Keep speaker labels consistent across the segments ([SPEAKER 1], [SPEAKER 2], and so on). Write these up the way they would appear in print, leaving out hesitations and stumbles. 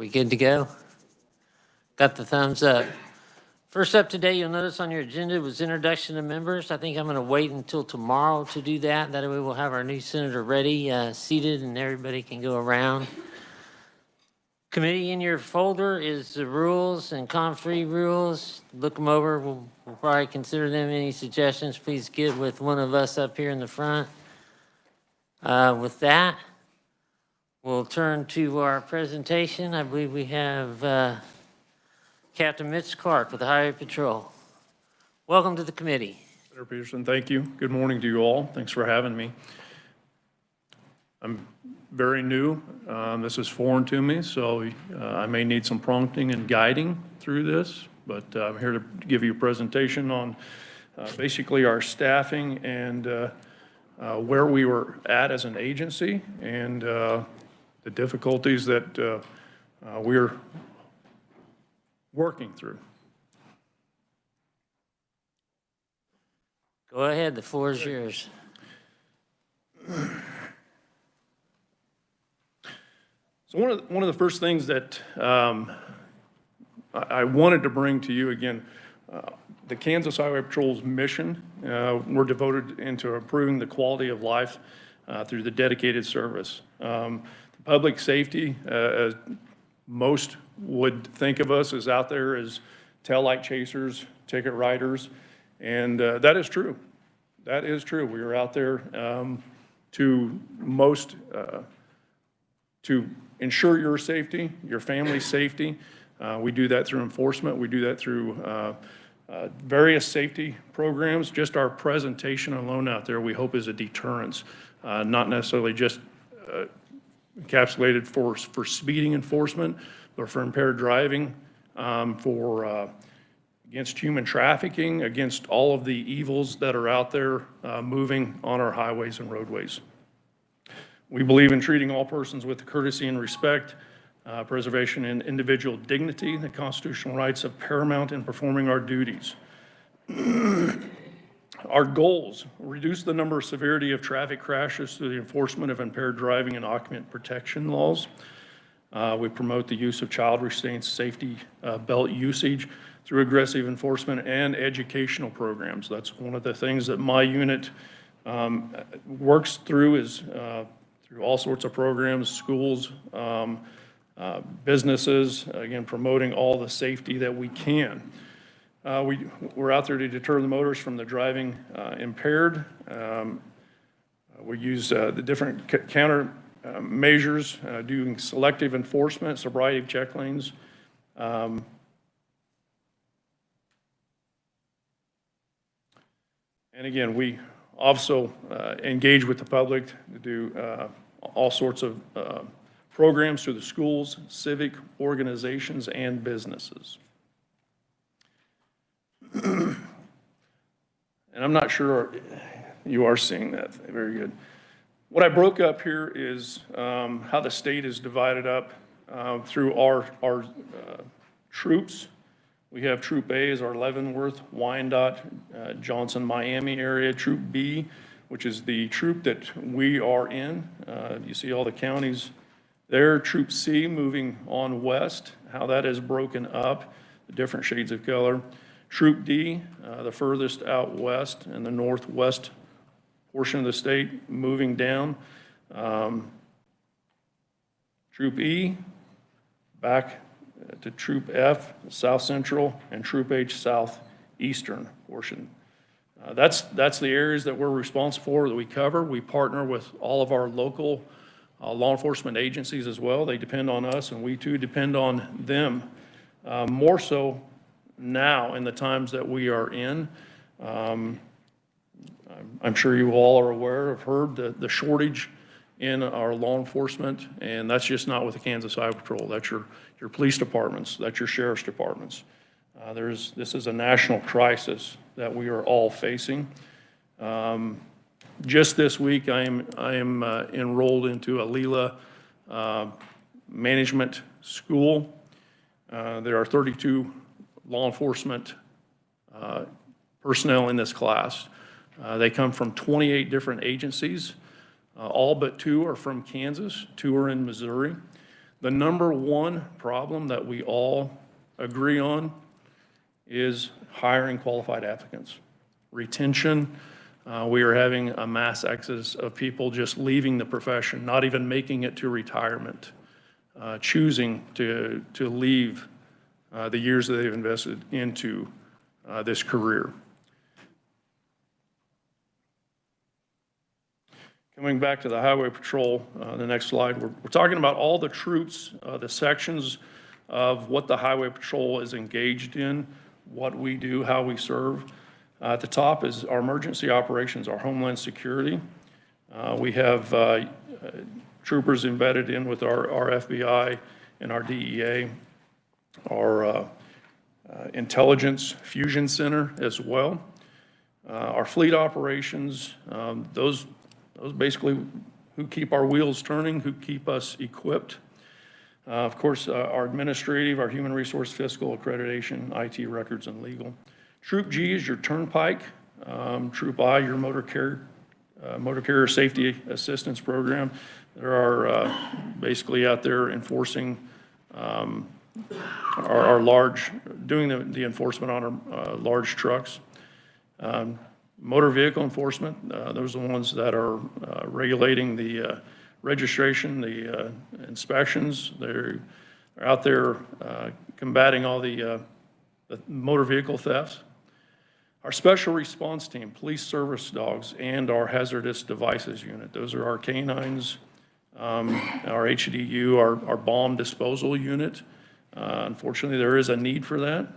[SPEAKER 1] We good to go? Got the thumbs up. First up today, you'll notice on your agenda was introduction to members. I think I'm going to wait until tomorrow to do that. That way we'll have our new senator ready, seated, and everybody can go around. Committee in your folder is the rules and CON-free rules. Look them over. We'll probably consider them. Any suggestions, please get with one of us up here in the front. With that, we'll turn to our presentation. I believe we have Captain Mitch Clark with the Highway Patrol. Welcome to the committee.
[SPEAKER 2] Senator Peterson, thank you. Good morning to you all. Thanks for having me. I'm very new. This is foreign to me, so I may need some prompting and guiding through this, but I'm here to give you a presentation on basically our staffing and where we were at as an agency and the difficulties that we're working through.
[SPEAKER 1] Go ahead, the floor is yours.
[SPEAKER 2] So one of the first things that I wanted to bring to you again, the Kansas Highway Patrol's mission, we're devoted into improving the quality of life through the dedicated service. Public safety, as most would think of us, is out there as taillight chasers, ticket writers, and that is true. That is true. We are out there to ensure your safety, your family's safety. We do that through enforcement. We do that through various safety programs. Just our presentation alone out there, we hope, is a deterrence, not necessarily just encapsulated for speeding enforcement, but for impaired driving, for against human trafficking, against all of the evils that are out there moving on our highways and roadways. We believe in treating all persons with courtesy and respect, preservation and individual dignity. The constitutional rights are paramount in performing our duties. Our goals: reduce the number of severity of traffic crashes through the enforcement of impaired driving and occupant protection laws. We promote the use of child restraint safety belt usage through aggressive enforcement and educational programs. That's one of the things that my unit works through, is through all sorts of programs, schools, businesses, again, promoting all the safety that we can. We're out there to deter the motorists from the driving impaired. We use the different counter measures, doing selective enforcement, sobriety check lanes. And again, we also engage with the public to do all sorts of programs through the schools, civic organizations, and businesses. And I'm not sure you are seeing that. Very good. What I broke up here is how the state is divided up through our troops. We have Troop A is our Leavenworth, Wyandotte, Johnson, Miami area. Troop B, which is the troop that we are in. You see all the counties there. Troop C moving on west, how that is broken up, the different shades of color. Troop D, the furthest out west in the northwest portion of the state, moving down. Troop E, back to Troop F, South Central, and Troop H, Southeastern portion. That's the areas that we're responsible for, that we cover. We partner with all of our local law enforcement agencies as well. They depend on us, and we too depend on them. More so now in the times that we are in. I'm sure you all are aware, have heard the shortage in our law enforcement, and that's just not with the Kansas Highway Patrol. That's your police departments, that's your sheriff's departments. This is a national crisis that we are all facing. Just this week, I am enrolled into a LELA management school. There are 32 law enforcement personnel in this class. They come from 28 different agencies. All but 2 are from Kansas, 2 are in Missouri. The number one problem that we all agree on is hiring qualified applicants. Retention, we are having a mass exodus of people just leaving the profession, not even making it to retirement, choosing to leave the years that they've invested into this career. Coming back to the Highway Patrol, the next slide, we're talking about all the troops, the sections of what the Highway Patrol is engaged in, what we do, how we serve. At the top is our emergency operations, our Homeland Security. We have troopers embedded in with our FBI and our DEA, our Intelligence Fusion Center as well. Our fleet operations, those basically who keep our wheels turning, who keep us equipped. Of course, our administrative, our human resource, fiscal, accreditation, IT records, and legal. Troop G is your turnpike. Troop I, your motor carrier safety assistance program. There are basically out there enforcing our large, doing the enforcement on our large trucks. Motor vehicle enforcement, those are the ones that are regulating the registration, the inspections. They're out there combating all the motor vehicle thefts. Our special response team, police service dogs, and our hazardous devices unit. Those are our canines, our HDU, our bomb disposal unit. Unfortunately, there is a need for that.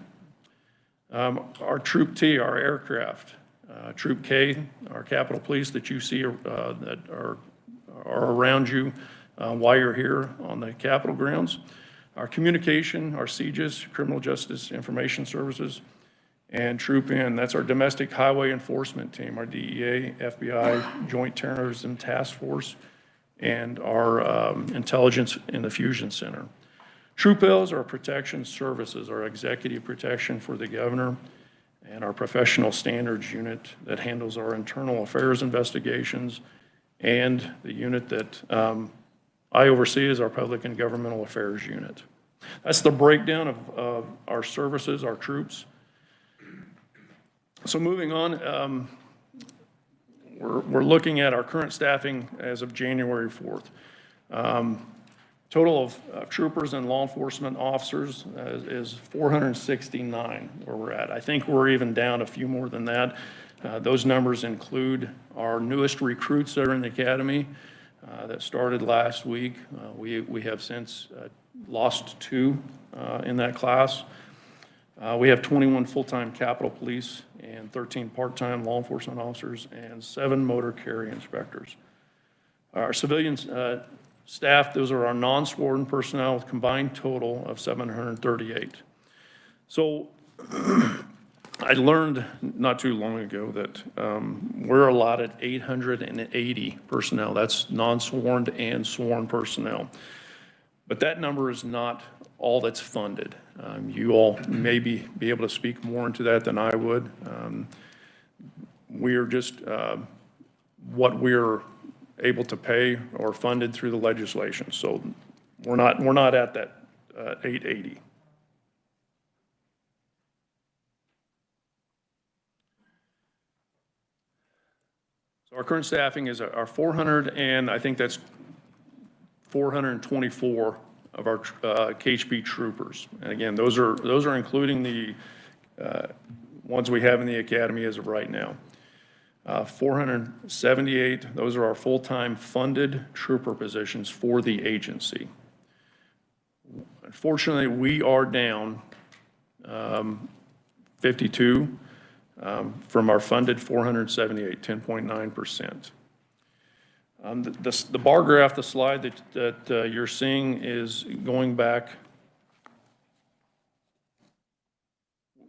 [SPEAKER 2] Our Troop T, our aircraft. Troop K, our Capitol Police that you see that are around you while you're here on the Capitol grounds. Our communication, our CJIS, Criminal Justice Information Services, and Troop N, that's our Domestic Highway Enforcement Team, our DEA, FBI, Joint Terrorism Task Force, and our Intelligence in the Fusion Center. Troop L is our protection services, our executive protection for the governor, and our professional standards unit that handles our internal affairs investigations, and the unit that I oversee is our public and governmental affairs unit. That's the breakdown of our services, our troops. So moving on, we're looking at our current staffing as of January 4th. Total of troopers and law enforcement officers is 469 where we're at. I think we're even down a few more than that. Those numbers include our newest recruits that are in the academy that started last week. We have since lost 2 in that class. We have 21 full-time Capitol Police and 13 part-time law enforcement officers and 7 motor carrier inspectors. Our civilians staff, those are our non-sworn personnel, with combined total of 738. So I learned not too long ago that we're allotted 880 personnel. That's non-sworn and sworn personnel. But that number is not all that's funded. You all may be able to speak more into that than I would. We are just what we're able to pay or funded through the legislation. So we're not at that 880. So our current staffing is our 400, and I think that's 424 of our KHP troopers. And again, those are including the ones we have in the academy as of right now. 478, those are our full-time funded trooper positions for the agency. Unfortunately, we are down 52 from our funded 478, 10.9%. The bar graph, the slide that you're seeing is going back.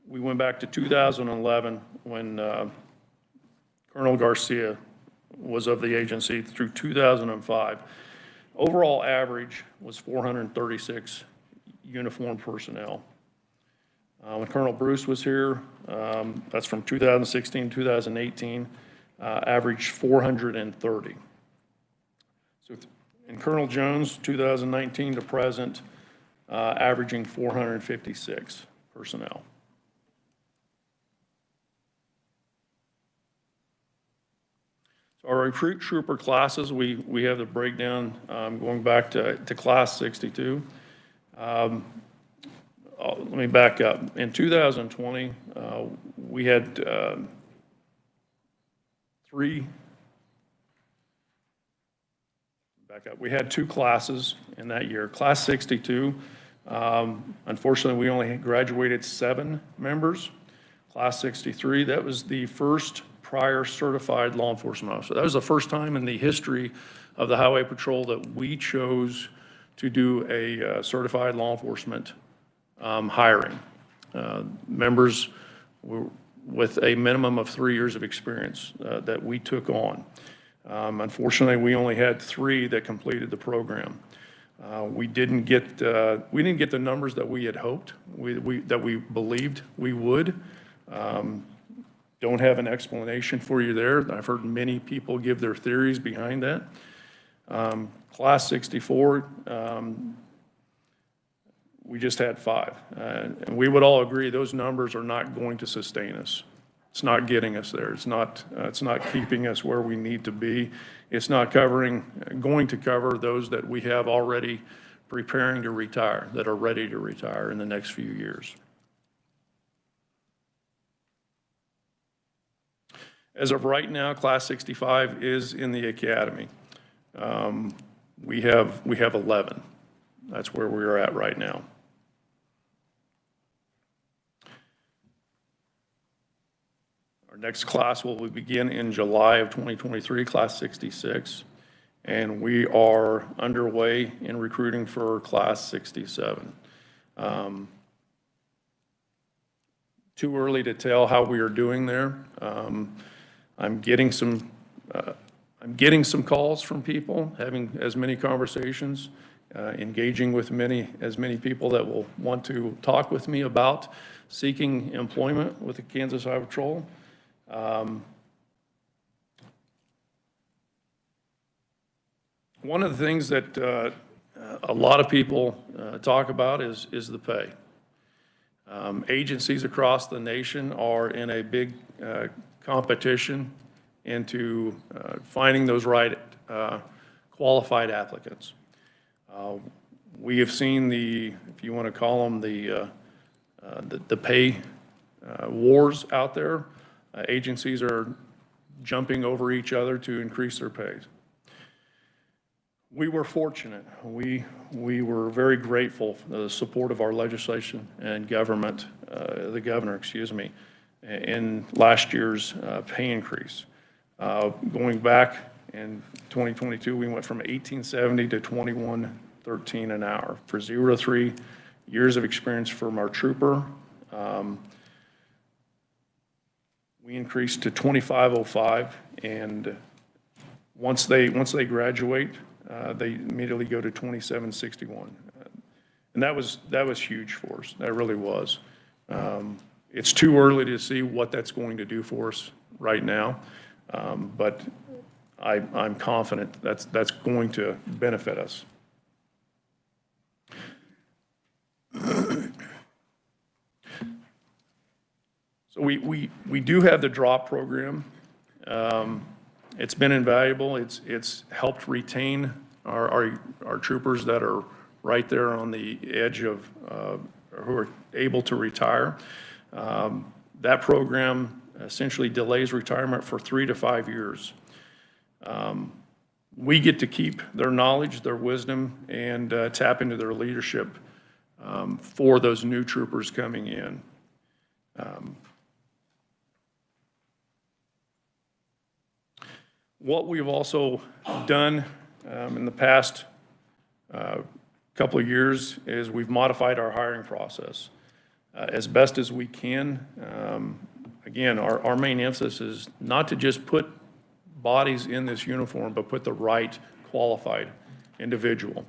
[SPEAKER 2] We went back to 2011 when Colonel Garcia was of the agency through 2005. Overall average was 436 uniformed personnel. When Colonel Bruce was here, that's from 2016, 2018, averaged 430. So And Colonel Jones, 2019 to present, averaging 456 personnel. So our recruit trooper classes, we have the breakdown going back to class 62. Let me back up. In 2020, we had we had two classes in that year. Class 62, unfortunately, we only graduated 7 members. Class 63, that was the first prior certified law enforcement officer. That was the first time in the history of the Highway Patrol that we chose to do a certified law enforcement hiring. Members were with a minimum of 3 years of experience that we took on. Unfortunately, we only had 3 that completed the program. We didn't get the numbers that we had hoped, that we believed we would. Don't have an explanation for you there. I've heard many people give their theories behind that. Class 64, we just had 5. And we would all agree those numbers are not going to sustain us. It's not getting us there. It's not keeping us where we need to be. It's not going to cover those that we have already preparing to retire, that are ready to retire in the next few years. As of right now, Class 65 is in the academy. We have 11. That's where we are at right now. Our next class will begin in July of 2023, Class 66, and we are underway in recruiting for Class 67. Too early to tell how we are doing there. I'm getting some calls from people, having as many conversations, engaging with as many people that will want to talk with me about seeking employment with the Kansas Highway Patrol. One of the things that a lot of people talk about is the pay. Agencies across the nation are in a big competition into finding those right qualified applicants. We have seen if you want to call them the pay wars out there. Agencies are jumping over each other to increase their pays. We were fortunate. We were very grateful for the support of our legislation and government, the governor, in last year's pay increase. Going back in 2022, we went from $18.70 to $21.13 an hour for 0 to 3 years of experience from our trooper. We increased to $25.05, and once they graduate, they immediately go to $27.61, and that was huge for us. That really was. It's too early to see what that's going to do for us right now, but I'm confident that's going to benefit us. So we do have the drop program. It's been invaluable. It's helped retain our troopers that are right there on the edge of who are able to retire. That program essentially delays retirement for 3 to 5 years. We get to keep their knowledge, their wisdom, and tap into their leadership for those new troopers coming in. What we've also done in the past couple of years is we've modified our hiring process as best as we can. Again, our main emphasis is not to just put bodies in this uniform, but put the right qualified individual.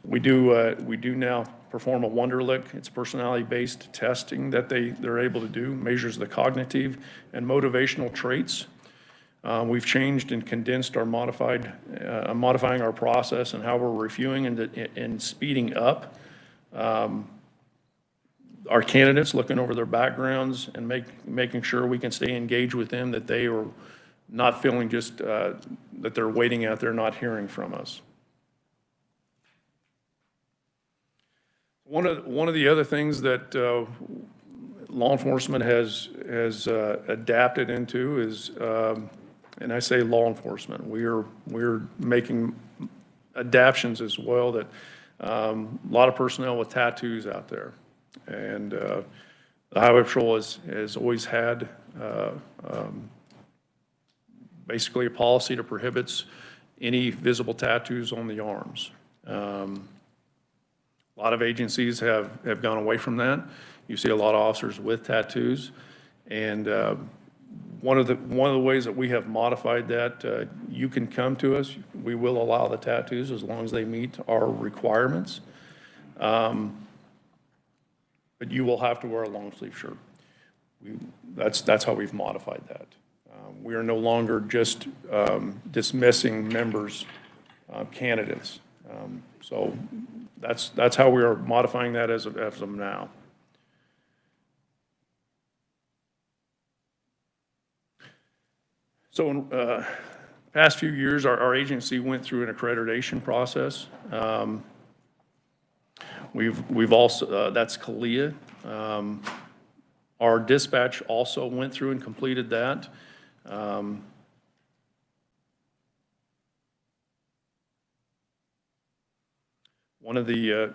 [SPEAKER 2] We do now perform a Wonderlic. It's personality-based testing that they're able to do, measures the cognitive and motivational traits We've changed and condensed our modifying our process and how we're reviewing and speeding up our candidates, looking over their backgrounds and making sure we can stay engaged with them, that they are not feeling just that they're waiting out there, not hearing from us. One of the other things that law enforcement has adapted into is, and I say law enforcement, we're making adaptations as well, that a lot of personnel with tattoos out there. And the Highway Patrol has always had basically a policy that prohibits any visible tattoos on the arms. A lot of agencies have gone away from that. You see a lot of officers with tattoos. And one of the ways that we have modified that, you can come to us. We will allow the tattoos as long as they meet our requirements. But you will have to wear a long sleeve shirt. That's how we've modified that. We are no longer just dismissing members, candidates. So that's how we are modifying that as of now. So in past few years, our agency went through an accreditation process. We've also, that's CALIA. Our dispatch also went through and completed that. One of the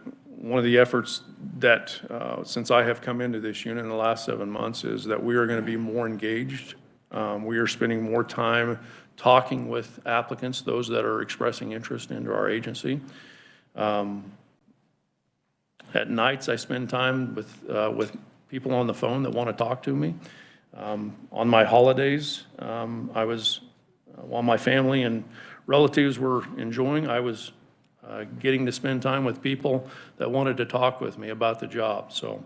[SPEAKER 2] efforts that, since I have come into this unit in the last 7 months, is that we are going to be more engaged. We are spending more time talking with applicants, those that are expressing interest into our agency. At nights, I spend time with people on the phone that want to talk to me. On my holidays, while my family and relatives were enjoying, I was getting to spend time with people that wanted to talk with me about the job. So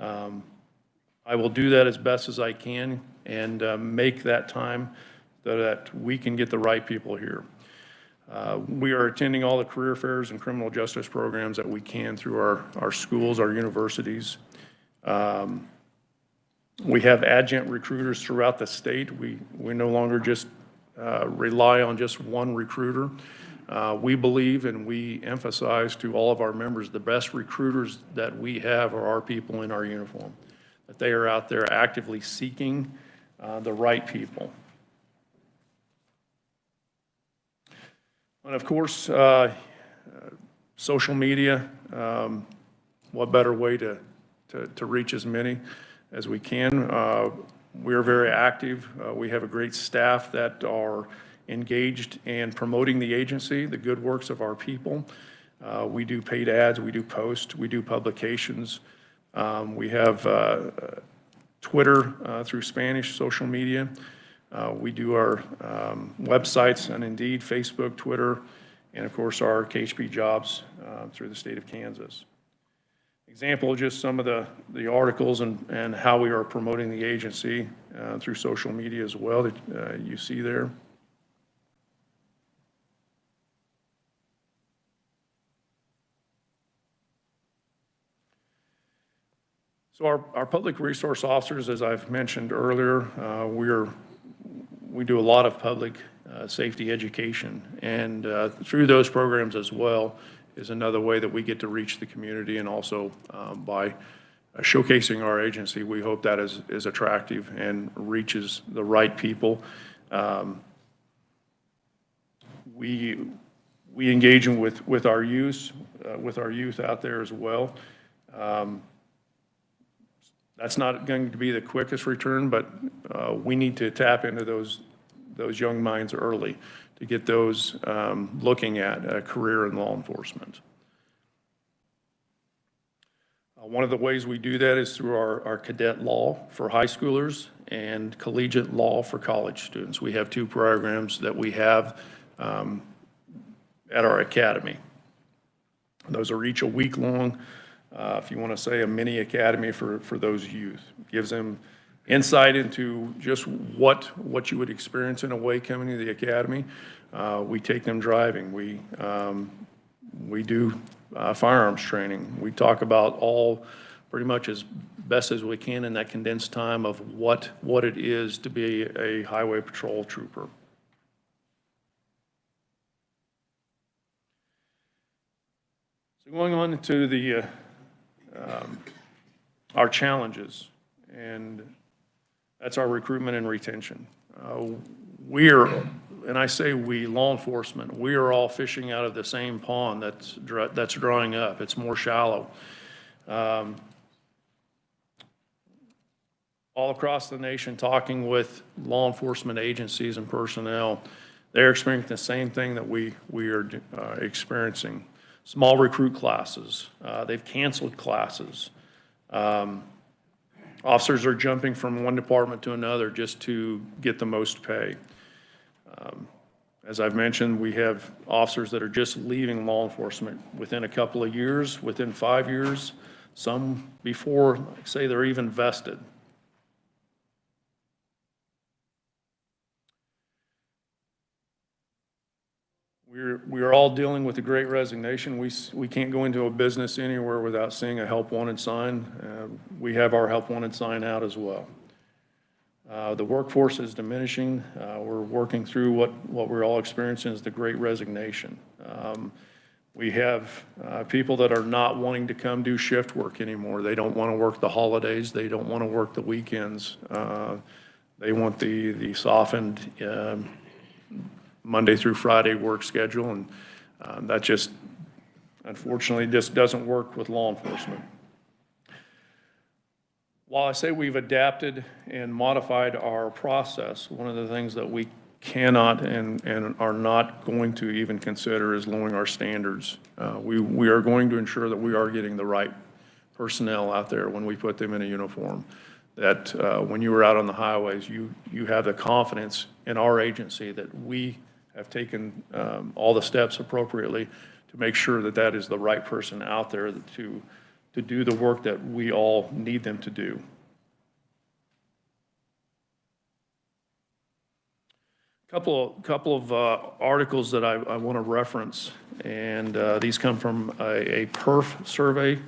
[SPEAKER 2] I will do that as best as I can and make that time so that we can get the right people here. We are attending all the career fairs and criminal justice programs that we can through our schools, our universities. We have adjunct recruiters throughout the state. We no longer just rely on just one recruiter. We believe and we emphasize to all of our members, the best recruiters that we have are our people in our uniform, that they are out there actively seeking the right people. And of course, social media, what better way to reach as many as we can. We are very active. We have a great staff that are engaged in promoting the agency, the good works of our people. We do paid ads, we do posts, we do publications. We have Twitter through Spanish social media. We do our websites on Indeed, Facebook, Twitter, and of course our KHP jobs through the state of Kansas. Example of just some of the articles and how we are promoting the agency through social media as well that you see there. So our public resource officers, as I've mentioned earlier, we do a lot of public safety education, and through those programs as well is another way that we get to reach the community, and also by showcasing our agency, we hope that is attractive and reaches the right people. We engage with our youth out there as well. That's not going to be the quickest return, but we need to tap into those young minds early to get those looking at a career in law enforcement. One of the ways we do that is through our cadet law for high schoolers and collegiate law for college students. We have 2 programs that we have at our academy. Those are each a week long. If you want to say a mini academy for those youth, gives them insight into just what you would experience in a way coming to the academy. We take them driving. We do firearms training. We talk about all pretty much as best as we can in that condensed time of what it is to be a highway patrol trooper. So going on to our challenges, and that's our recruitment and retention. And I say we, law enforcement, we are all fishing out of the same pond that's drying up. It's more shallow. All across the nation, talking with law enforcement agencies and personnel, they're experiencing the same thing that we are experiencing. Small recruit classes. They've canceled classes. Officers are jumping from one department to another just to get the most pay. As I've mentioned, we have officers that are just leaving law enforcement within a couple of years, within 5 years, some before, say, they're even vested. We are all dealing with the Great Resignation. We can't go into a business anywhere without seeing a help wanted sign. We have our help wanted sign out as well. The workforce is diminishing. We're working through what we're all experiencing is the Great Resignation. We have people that are not wanting to come do shift work anymore. They don't want to work the holidays. They don't want to work the weekends. They want the softened Monday through Friday work schedule, and that just, unfortunately, just doesn't work with law enforcement. While I say we've adapted and modified our process, one of the things that we cannot and are not going to even consider is lowering our standards. We are going to ensure that we are getting the right personnel out there when we put them in a uniform, that when you are out on the highways, you have the confidence in our agency that we have taken all the steps appropriately to make sure that that is the right person out there to do the work that we all need them to do. Couple of articles that I want to reference, and these come from a PERF survey.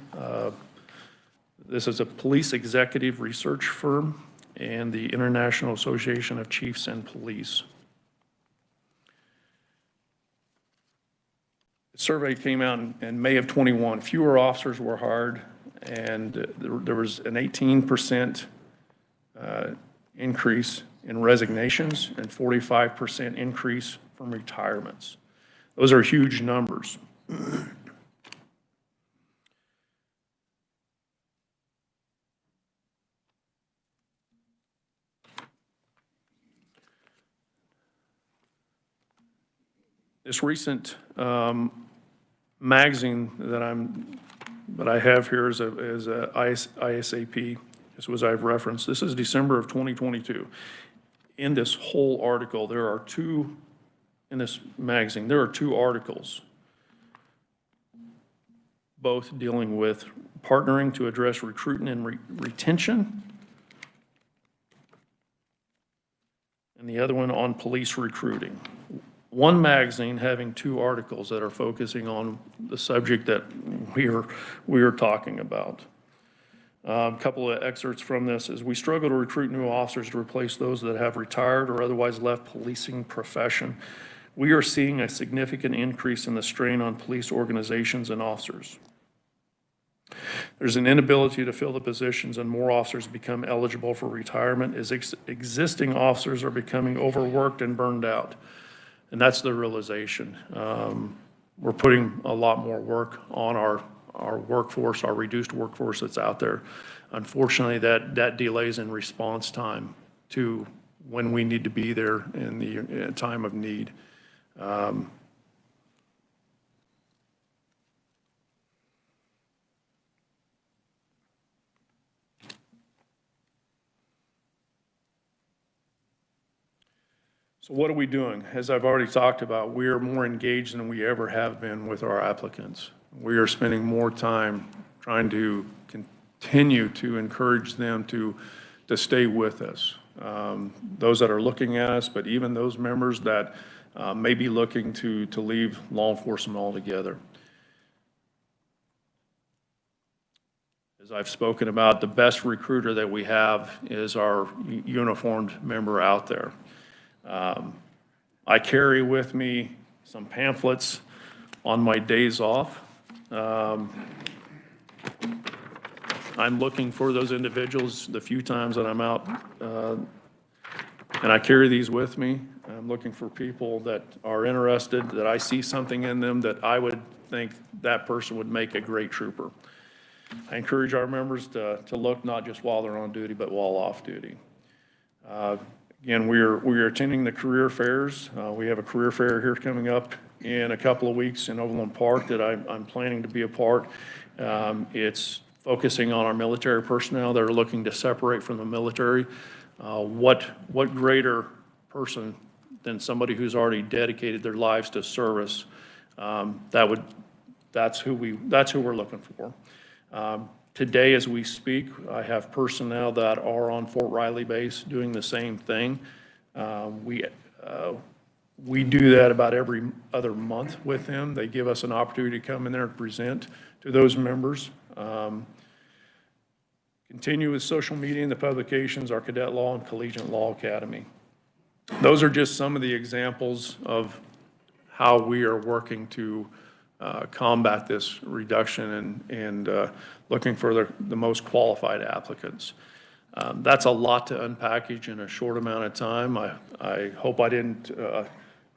[SPEAKER 2] This is a police executive research firm and the International Association of Chiefs and Police. The survey came out in May of 21. Fewer officers were hired, and there was an 18% increase in resignations and 45% increase from retirements. Those are huge numbers. This recent magazine that I have here is a ISAP. This was I've referenced. This is December of 2022. In this whole article, there are two articles, both dealing with partnering to address recruiting and retention, and the other one on police recruiting. One magazine having two articles that are focusing on the subject that we are talking about. A couple of excerpts from this is, we struggle to recruit new officers to replace those that have retired or otherwise left policing profession. We are seeing a significant increase in the strain on police organizations and officers. There's an inability to fill the positions, and more officers become eligible for retirement as existing officers are becoming overworked and burned out. And that's the realization. We're putting a lot more work on our workforce, our reduced workforce that's out there. Unfortunately, that delays in response time to when we need to be there in the time of need. So what are we doing? As I've already talked about, we are more engaged than we ever have been with our applicants. We are spending more time trying to continue to encourage them to stay with us. Those that are looking at us, but even those members that may be looking to leave law enforcement altogether. As I've spoken about, the best recruiter that we have is our uniformed member out there. I carry with me some pamphlets on my days off. I'm looking for those individuals the few times that I'm out, and I carry these with me. I'm looking for people that are interested, that I see something in them that I would think that person would make a great trooper. I encourage our members to look not just while they're on duty, but while off duty. Again, we're attending the career fairs. We have a career fair here coming up in a couple of weeks in Overland Park that I'm planning to be a part. It's focusing on our military personnel that are looking to separate from the military. What greater person than somebody who's already dedicated their lives to service? That's who we're looking for. Today, as we speak, I have personnel that are on Fort Riley base doing the same thing. We do that about every other month with them. They give us an opportunity to come in there and present to those members. Continue with social media and the publications, our Cadet Law and Collegiate Law Academy. Those are just some of the examples of how we are working to combat this reduction and looking for the most qualified applicants. That's a lot to unpackage in a short amount of time. I hope I didn't go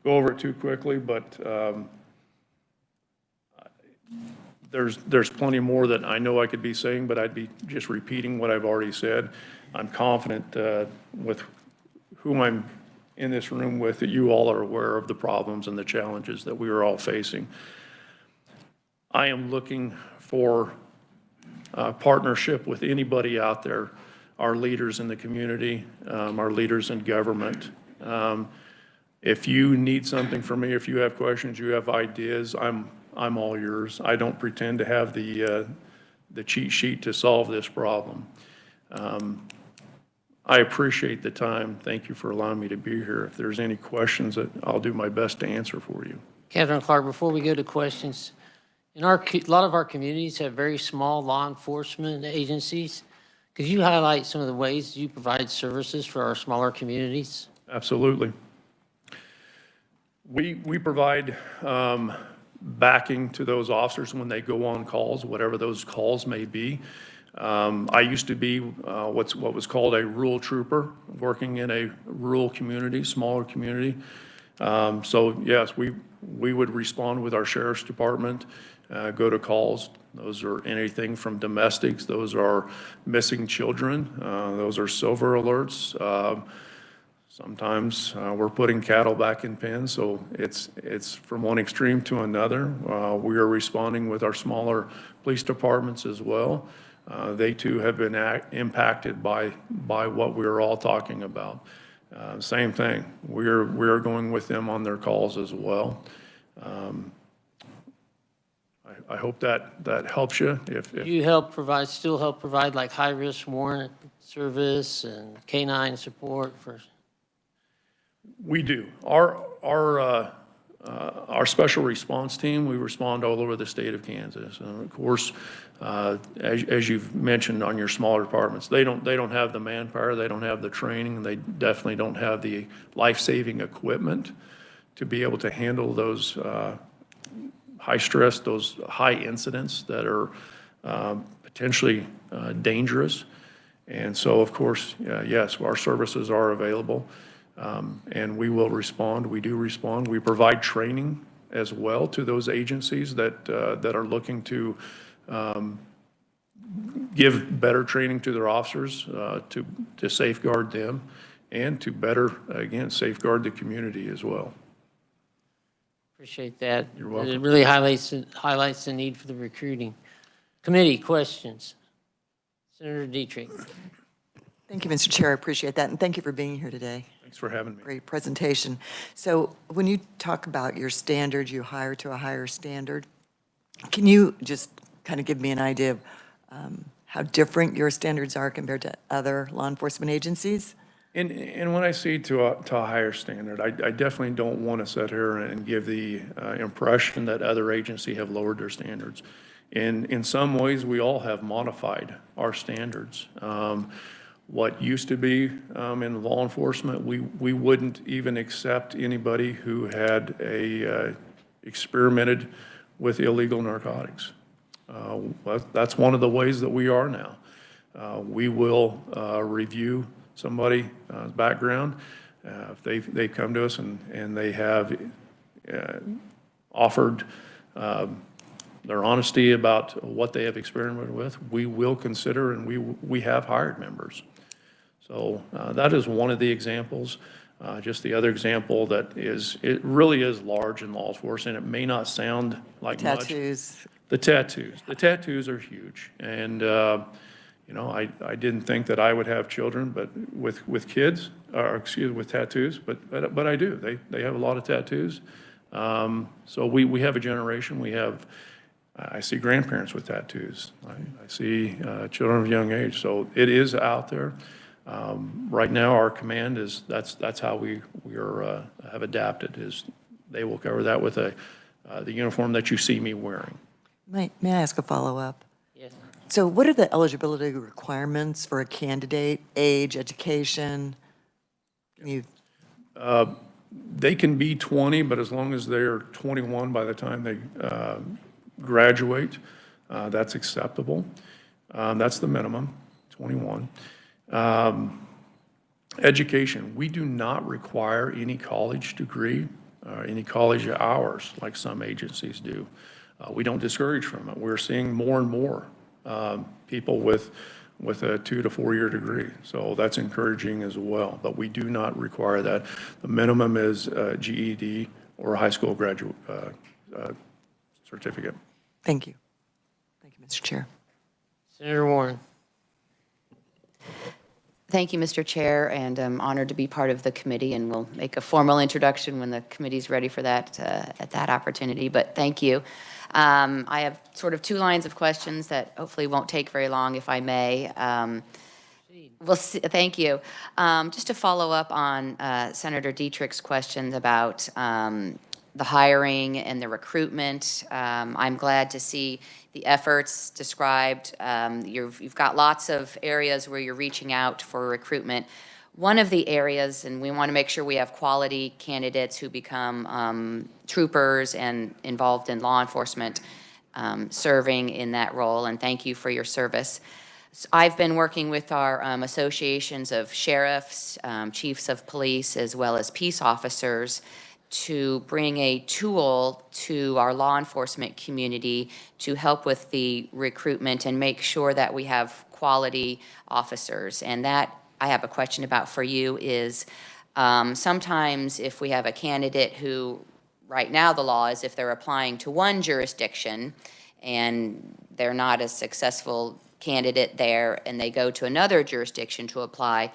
[SPEAKER 2] over it too quickly, but there's plenty more that I know I could be saying, but I'd be just repeating what I've already said. I'm confident with whom I'm in this room with that you all are aware of the problems and the challenges that we are all facing. I am looking for partnership with anybody out there, our leaders in the community, our leaders in government. If you need something from me, if you have questions, you have ideas, I'm all yours. I don't pretend to have the cheat sheet to solve this problem. I appreciate the time. Thank you for allowing me to be here. If there's any questions, I'll do my best to answer for you.
[SPEAKER 1] Captain Clark, before we go to questions, a lot of our communities have very small law enforcement agencies. Could you highlight some of the ways you provide services for our smaller communities?
[SPEAKER 2] Absolutely. We provide backing to those officers when they go on calls, whatever those calls may be. I used to be what was called a rural trooper, working in a rural community, smaller community. So yes, we would respond with our sheriff's department, go to calls. Those are anything from domestics, those are missing children, those are silver alerts. Sometimes we're putting cattle back in pens, so it's from one extreme to another. We are responding with our smaller police departments as well. They too have been impacted by what we're all talking about. Same thing, we're going with them on their calls as well. I hope that helps you. If
[SPEAKER 1] You still help provide like high-risk warrant service and canine support for?
[SPEAKER 2] We do. Our special response team, we respond all over the state of Kansas. Of course, as you've mentioned on your smaller departments, they don't have the manpower, they don't have the training, and they definitely don't have the life-saving equipment to be able to handle those high stress, those high incidents that are potentially dangerous. And so, of course, yes, our services are available. And we will respond. We do respond. We provide training as well to those agencies that are looking to give better training to their officers to safeguard them and to better, again, safeguard the community as well.
[SPEAKER 1] Appreciate that.
[SPEAKER 2] You're welcome.
[SPEAKER 1] It really highlights the need for the recruiting. Committee questions. Senator Dietrich.
[SPEAKER 3] Thank you, Mr. Chair. I appreciate that, and thank you for being here today.
[SPEAKER 2] Thanks for having me.
[SPEAKER 3] Great presentation. So when you talk about your standards, you hire to a higher standard, can you just kind of give me an idea of how different your standards are compared to other law enforcement agencies?
[SPEAKER 2] And when I say to a higher standard, I definitely don't want to sit here and give the impression that other agencies have lowered their standards. In some ways, we all have modified our standards. What used to be in law enforcement, we wouldn't even accept anybody who had experimented with illegal narcotics. That's one of the ways that we are now. We will review somebody's background. If they come to us and they have offered their honesty about what they have experimented with, we will consider, and we have hired members. So that is one of the examples. Just the other example that it really is large in law enforcement. It may not sound like much.
[SPEAKER 3] Tattoos.
[SPEAKER 2] The tattoos. The tattoos are huge. And, you know, I didn't think that I would have children, but with kids, or excuse me, with tattoos, but I do. They have a lot of tattoos. So we have a generation. I see grandparents with tattoos. I see children of young age. So it is out there. Right now, our command is that's how we have adapted. Is they will cover that with the uniform that you see me wearing.
[SPEAKER 3] May I ask a follow-up?
[SPEAKER 1] Yes.
[SPEAKER 3] So what are the eligibility requirements for a candidate, age, education?
[SPEAKER 2] They can be 20, but as long as they're 21 by the time they graduate, that's acceptable. That's the minimum, 21. Education, we do not require any college degree, any college hours like some agencies do. We don't discourage from it. We're seeing more and more people with a 2 to 4 year degree. So that's encouraging as well, but we do not require that. The minimum is GED or a high school graduate certificate.
[SPEAKER 3] Thank you. Thank you, Mr. Chair.
[SPEAKER 1] Senator Warren.
[SPEAKER 4] Thank you, Mr. Chair, and I'm honored to be part of the committee, and we'll make a formal introduction when the committee's ready for that at that opportunity, but thank you. I have sort of 2 lines of questions that hopefully won't take very long, if I may. We'll see, thank you. Just to follow up on Senator Dietrich's questions about the hiring and the recruitment, I'm glad to see the efforts described. You've got lots of areas where you're reaching out for recruitment. One of the areas, and we want to make sure we have quality candidates who become troopers and involved in law enforcement, serving in that role, and thank you for your service. So I've been working with our associations of sheriffs, chiefs of police, as well as peace officers to bring a tool to our law enforcement community to help with the recruitment and make sure that we have quality officers. And that I have a question about for you is sometimes if we have a candidate who, right now the law is if they're applying to one jurisdiction and they're not a successful candidate there and they go to another jurisdiction to apply,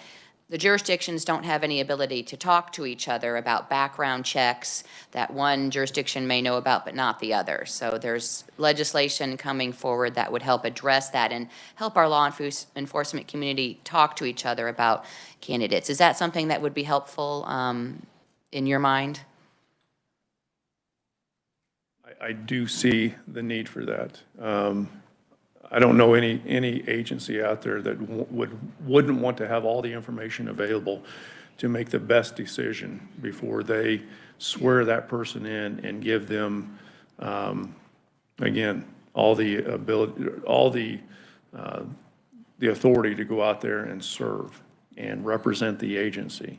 [SPEAKER 4] the jurisdictions don't have any ability to talk to each other about background checks that one jurisdiction may know about but not the other. So there's legislation coming forward that would help address that and help our law enforcement community talk to each other about candidates. Is that something that would be helpful in your mind?
[SPEAKER 2] I do see the need for that. I don't know any agency out there that wouldn't want to have all the information available to make the best decision before they swear that person in and give them, again, all the ability, all the authority to go out there and serve and represent the agency.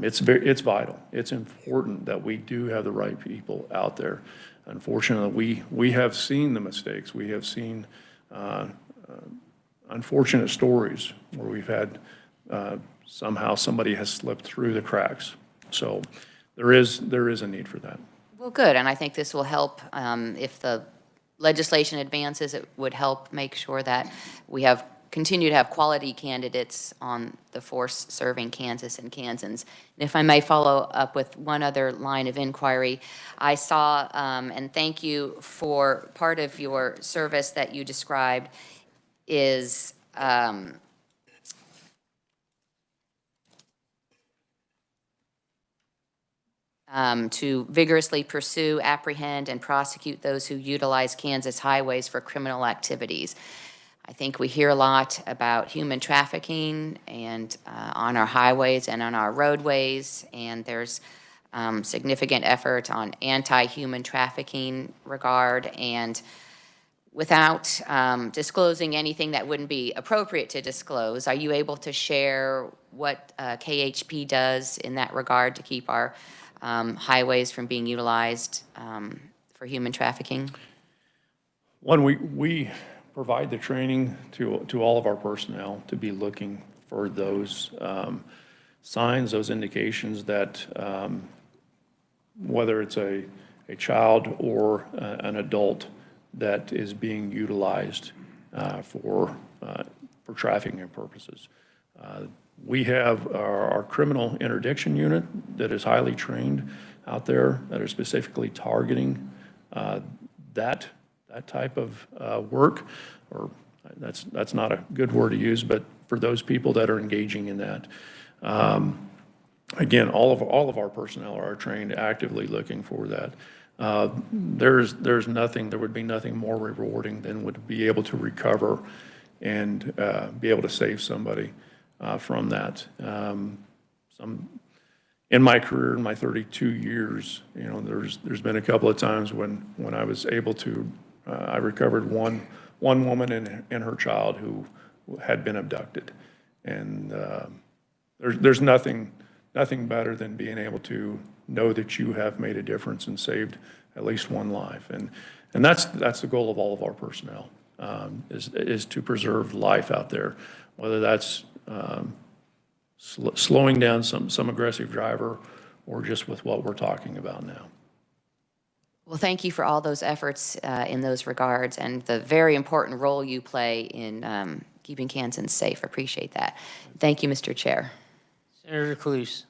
[SPEAKER 2] It's vital. It's important that we do have the right people out there. Unfortunately, we have seen the mistakes. We have seen unfortunate stories where we've had somehow somebody has slipped through the cracks. So there is a need for that.
[SPEAKER 4] Well, good, and I think this will help if the legislation advances. It would help make sure that we continue to have quality candidates on the force serving Kansas and Kansans. And if I may follow up with one other line of inquiry, I saw, and thank you for part of your service that you described, is to vigorously pursue, apprehend, and prosecute those who utilize Kansas highways for criminal activities. I think we hear a lot about human trafficking and on our highways and on our roadways, and there's significant effort on anti-human trafficking regard. And without disclosing anything that wouldn't be appropriate to disclose, are you able to share what KHP does in that regard to keep our highways from being utilized for human trafficking?
[SPEAKER 2] One, we provide the training to all of our personnel to be looking for those signs, those indications that whether it's a child or an adult that is being utilized for trafficking purposes. We have our criminal interdiction unit that is highly trained out there that are specifically targeting that type of work, or that's not a good word to use, but for those people that are engaging in that. Again, all of our personnel are trained actively looking for that. There's nothing, there would be nothing more rewarding than would be able to recover and be able to save somebody from that. In my career, in my 32 years, there's been a couple of times when I was able to, I recovered one woman and her child who had been abducted. And there's nothing better than being able to know that you have made a difference and saved at least one life. And that's the goal of all of our personnel, is to preserve life out there, whether that's slowing down some aggressive driver or just with what we're talking about now.
[SPEAKER 4] Well, thank you for all those efforts in those regards and the very important role you play in keeping Kansans safe. Appreciate that. Thank you, Mr. Chair.
[SPEAKER 1] Senator Cluse.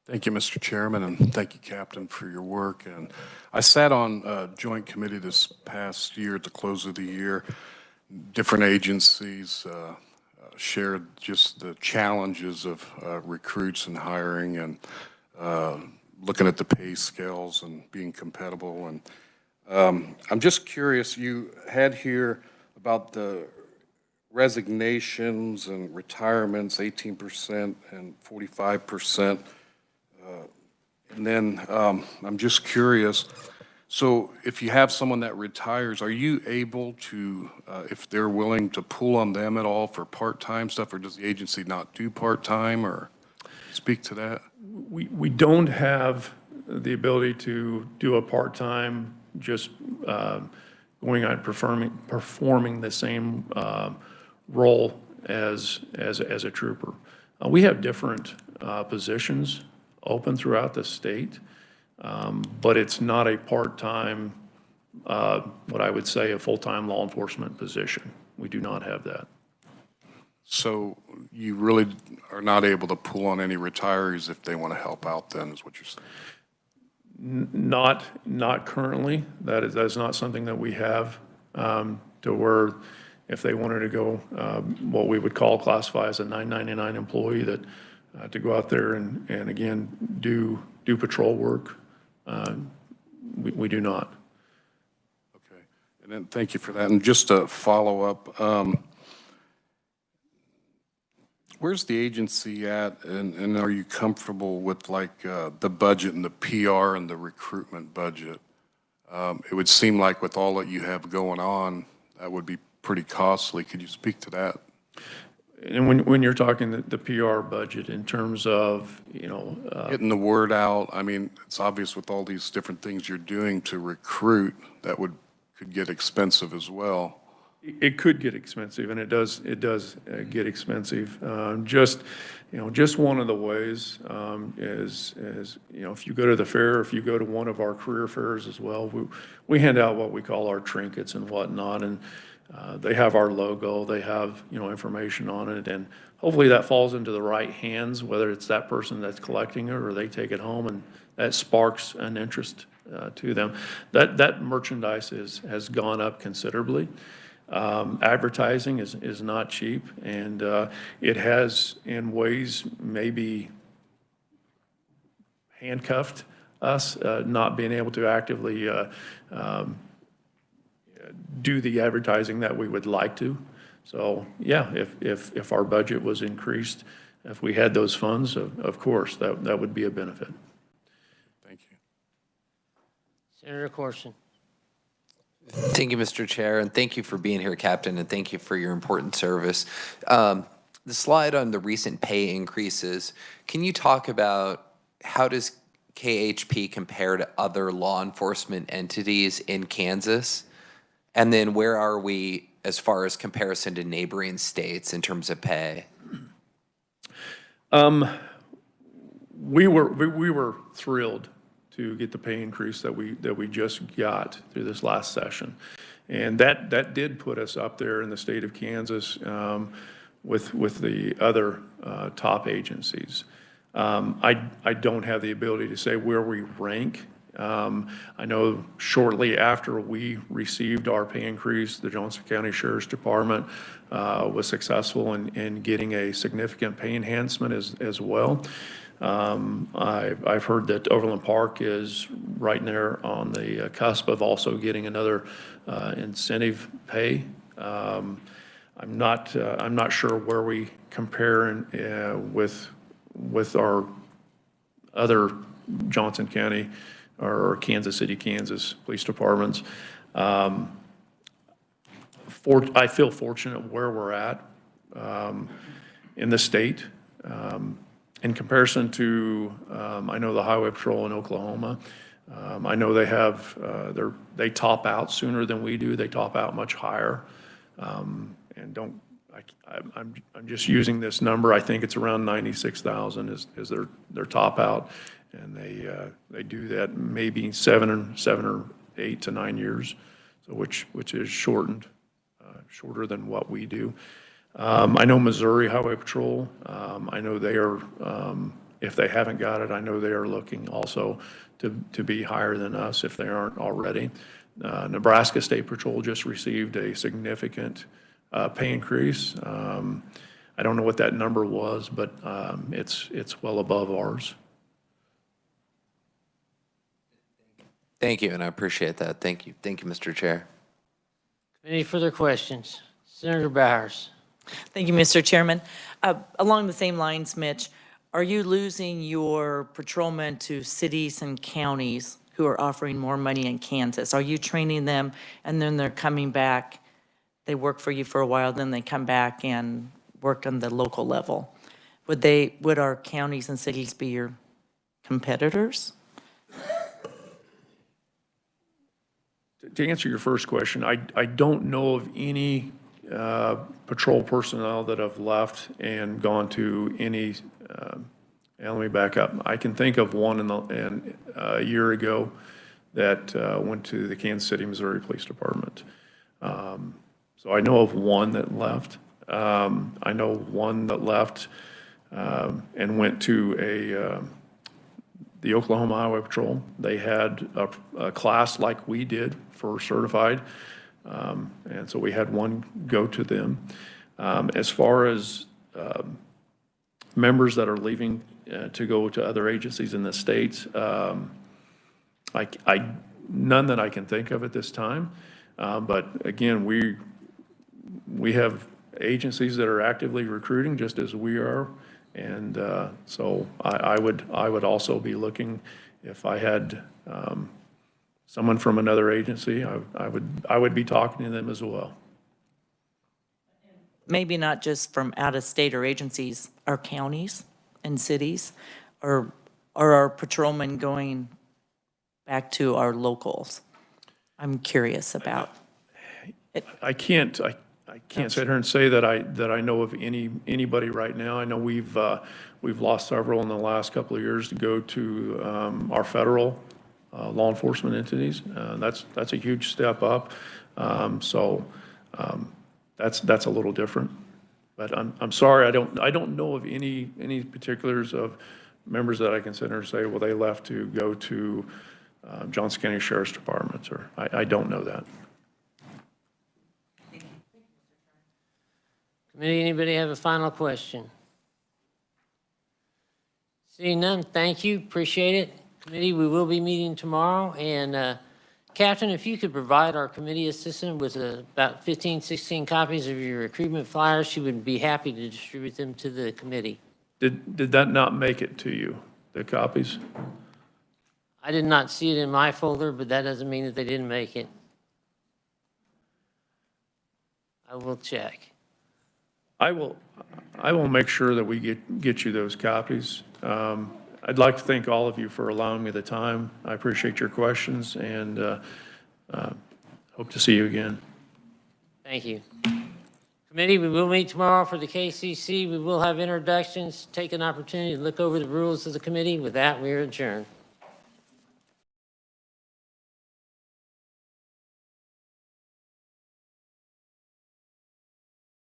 [SPEAKER 5] Thank you, Mr. Chairman, and thank you, Captain, for your work. And I sat on a joint committee this past year at the close of the year. Different agencies shared just the challenges of recruits and hiring and looking at the pay scales and being compatible. And I'm just curious, you had here about the resignations and retirements, 18% and 45%. And then I'm just curious, so if you have someone that retires, are you able to, if they're willing to pull on them at all for part-time stuff, or does the agency not do part-time, or speak to that?
[SPEAKER 2] We don't have the ability to do a part-time, just going on performing the same role as a trooper. We have different positions open throughout the state, but it's not a part-time, what I would say a full-time law enforcement position. We do not have that.
[SPEAKER 5] So you really are not able to pull on any retirees if they want to help out then, is what you're saying?
[SPEAKER 2] Not currently. That's not something that we have, to where if they wanted to go, what we would classify as a 999 employee, that to go out there and again, do patrol work, we do not.
[SPEAKER 5] Okay, and then thank you for that. And just to follow up, where's the agency at, and are you comfortable with like the budget and the PR and the recruitment budget? It would seem like with all that you have going on, that would be pretty costly. Could you speak to that?
[SPEAKER 2] And when you're talking the PR budget in terms of,
[SPEAKER 5] getting the word out, I mean, it's obvious with all these different things you're doing to recruit, that could get expensive as well.
[SPEAKER 2] It could get expensive, and it does get expensive. Just one of the ways is if you go to the fair, if you go to one of our career fairs as well, we hand out what we call our trinkets and whatnot, and They have our logo, they have, information on it, and hopefully that falls into the right hands, whether it's that person that's collecting it or they take it home and that sparks an interest to them. That merchandise has gone up considerably. Advertising is not cheap, and it has, in ways, maybe handcuffed us, not being able to actively do the advertising that we would like to. So, yeah, if our budget was increased, if we had those funds, of course, that would be a benefit.
[SPEAKER 5] Thank you.
[SPEAKER 1] Senator Corson.
[SPEAKER 6] Thank you, Mr. Chair, and thank you for being here, Captain, and thank you for your important service. The slide on the recent pay increases, can you talk about how does KHP compare to other law enforcement entities in Kansas? And then where are we as far as comparison to neighboring states in terms of pay?
[SPEAKER 2] We were thrilled to get the pay increase that we just got through this last session. And that did put us up there in the state of Kansas with the other top agencies. I don't have the ability to say where we rank. I know shortly after we received our pay increase, the Johnson County Sheriff's Department was successful in getting a significant pay enhancement as well. I've heard that Overland Park is right there on the cusp of also getting another incentive pay. I'm not sure where we compare with our other Johnson County or Kansas City, Kansas police departments. I feel fortunate where we're at in the state. In comparison to, I know the Highway Patrol in Oklahoma, I know they have, they top out sooner than we do. They top out much higher. And I'm just using this number. I think it's around 96,000 is their top out. And they do that maybe seven or 8 to 9 years, so which is shorter than what we do. I know Missouri Highway Patrol, I know they are, if they haven't got it, I know they are looking also to be higher than us if they aren't already. Nebraska State Patrol just received a significant pay increase. I don't know what that number was, but it's well above ours.
[SPEAKER 6] Thank you, and I appreciate that. Thank you. Thank you, Mr. Chair.
[SPEAKER 1] Any further questions? Senator Bowers.
[SPEAKER 7] Thank you, Mr. Chairman. Along the same lines, Mitch, are you losing your patrolmen to cities and counties who are offering more money in Kansas? Are you training them and then they're coming back, they work for you for a while, then they come back and work on the local level? Would our counties and cities be your competitors?
[SPEAKER 2] To answer your first question, I don't know of any patrol personnel that have left and gone to any, let me back up. I can think of one a year ago that went to the Kansas City, Missouri Police Department. So I know of one that left. I know one that left and went to the Oklahoma Highway Patrol. They had a class like we did for certified, and so we had one go to them. As far as members that are leaving to go to other agencies in the states, none that I can think of at this time. But again, we have agencies that are actively recruiting just as we are. And so I would also be looking, if I had someone from another agency, I would be talking to them as well.
[SPEAKER 7] Maybe not just from out of state or agencies, our counties and cities, or are our patrolmen going back to our locals? I'm curious about it.
[SPEAKER 2] I can't sit here and say that I know of anybody right now. I know we've lost several in the last couple of years to go to our federal law enforcement entities. That's a huge step up. So That's a little different. But I'm sorry, I don't know of any particulars of members that I consider say, well, they left to go to Johnson County Sheriff's Department, or I don't know that.
[SPEAKER 1] Committee, anybody have a final question? Seeing none, thank you, appreciate it. Committee, we will be meeting tomorrow, and Captain, if you could provide our committee assistant with about 15, 16 copies of your recruitment flyers, she would be happy to distribute them to the committee.
[SPEAKER 2] Did that not make it to you, the copies?
[SPEAKER 1] I did not see it in my folder, but that doesn't mean that they didn't make it. I will check.
[SPEAKER 2] I will make sure that we get you those copies. I'd like to thank all of you for allowing me the time. I appreciate your questions, and hope to see you again.
[SPEAKER 1] Thank you. Committee, we will meet tomorrow for the KCC. We will have introductions, take an opportunity to look over the rules of the committee. With that, we are adjourned.